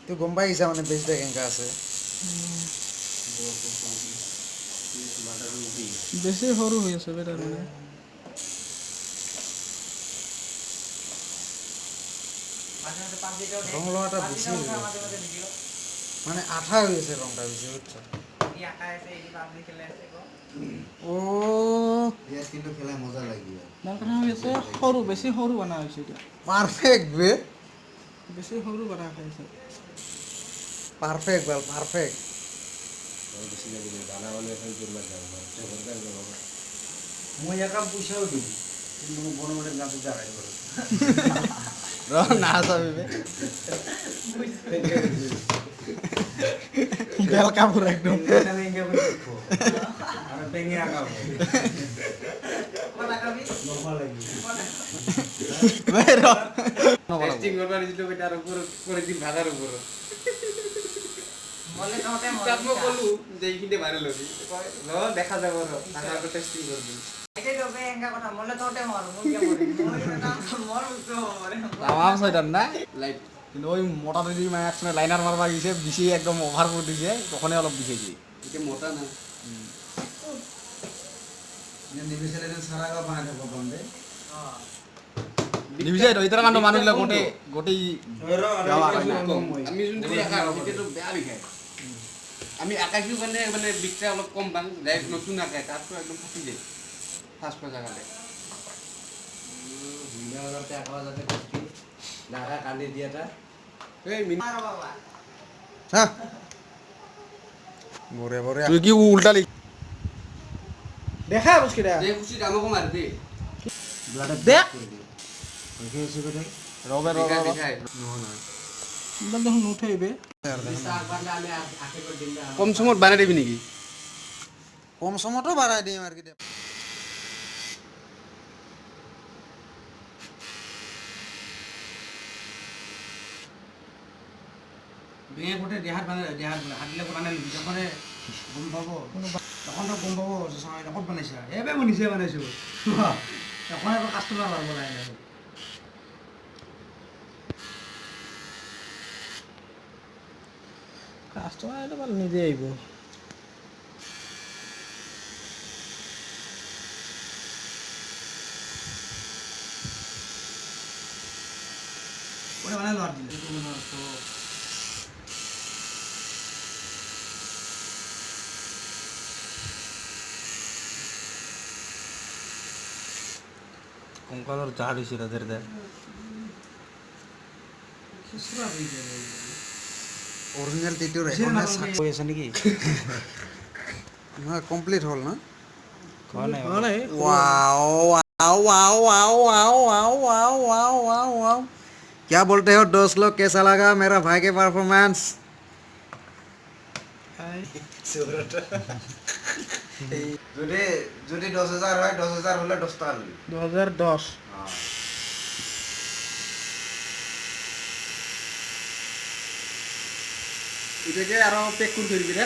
তুই গম পাই গেছা মানে বেচটা কেনকা আছে বেছি সৰু হৈ আছে বে তাৰ মানে রং লওয়াটা বেশি হয়ে গেছে মানে আঠা হয়ে গেছে রংটা বেশি বুঝছো ও ইয়াত কিন্তু খেলাই মজা লাগিব তাৰ কথা হৈ আছে সৰু বেছি সৰু বনা হৈছে এতিয়া পারফেক্ট বে বেছি সৰু বনা খাইছে পারফেক্ট বল পারফেক্ট বেছি লাগিব দানা মানে এখন জোৰমাৰ যাম মই একাম পয়সাও দিব কিন্তু মই বড় বড় গাছ জাগাই করো ৰ না চাবি বে বেল কাপোৰ একদম এখানে ইঙ্গা করে দেখো আর পেঙ্গে আগাবো নরমাল লাগি বে ৰ টেস্টিং করবার দিছিল বেটার উপর করে দিন ভাগার উপর বলে তোতে তারপর বলু যে এইখানে ভাইরাল হবি ল দেখা যাব র টাকা তো টেস্টিং করবি এটাই তো বে এঙ্গা কথা বলে তোতে মর মুই কে মরি মর তো মরে তামাম ছয়টান না লাইট কিন্তু ওই মোটা দিদি মানে একসময় লাইনার মারবা গেছে বেশি একদম ওভার করে দিছে তখনই অলপ বিষেছি এটা মোটা না নিবিসেলে সারা গা বানা দেবো বন্ধে নিবিছে ইতরা কাণ্ড মানুহবিলাক গোটেই আমি যোনটো একা সেইটো বেয়া বিষায় আমি আকাশিও মানে বিষটা অলপ কম পাং ডাইৰেক্ট নতুন আকাশ তাততো একদম ফাটি যায় ফাৰ্ষ্ট জাগাতে ভিডিঅ'তে একলা যাতে কষ্টি নাগা কান্দি দিয়াটা এই মিনি আর বাবা হ্যাঁ বরে বরে তুই কি উল্টা লিখ দেখা বুঝকিটা যে খুশি আমাকে মার দে ব্লাডে দেখ দেখে এসে কোথায় রবে দেখায় রবে দেখায় ইমান দেখোন নুঠেইবে কম সময়ত বানাই দিবি নেকি কম সময়তো বাড়াই দিম আর কি বেঙে গোটে দেহাত মানে হাত দিলে বনাই লবি যখন গম পাব তখন তো গম পাব ক'ত বনাইছা এবাৰ মই নিজে বনাইছোঁ তখন আকৌ কাষ্টমাৰ পাব লাহে লাহে কাষ্টমাৰ এইটো ভাল নিজে আহিব ওটা বনাই লোৱাৰ দিলে কংকালৰ জাহাজ হৈছে ৰাজেৰ দে খুচুৰা হৈ যায় অরিজিনাল টিটুর বেছি এখন নাপাব হৈ আছে নেকি না কমপ্লিট হল না খোৱা নাই wow wow wow wow wow wow wow wow wow wow क्या बोलते हो दोस्त लोग कैसा लगा मेरा भाई के परफॉर्मेंस যদি যদি 10,000 হয় 10,000 হলে 10 টাকা লবি 2010 এটাকে আরো পেক করে দিবি রে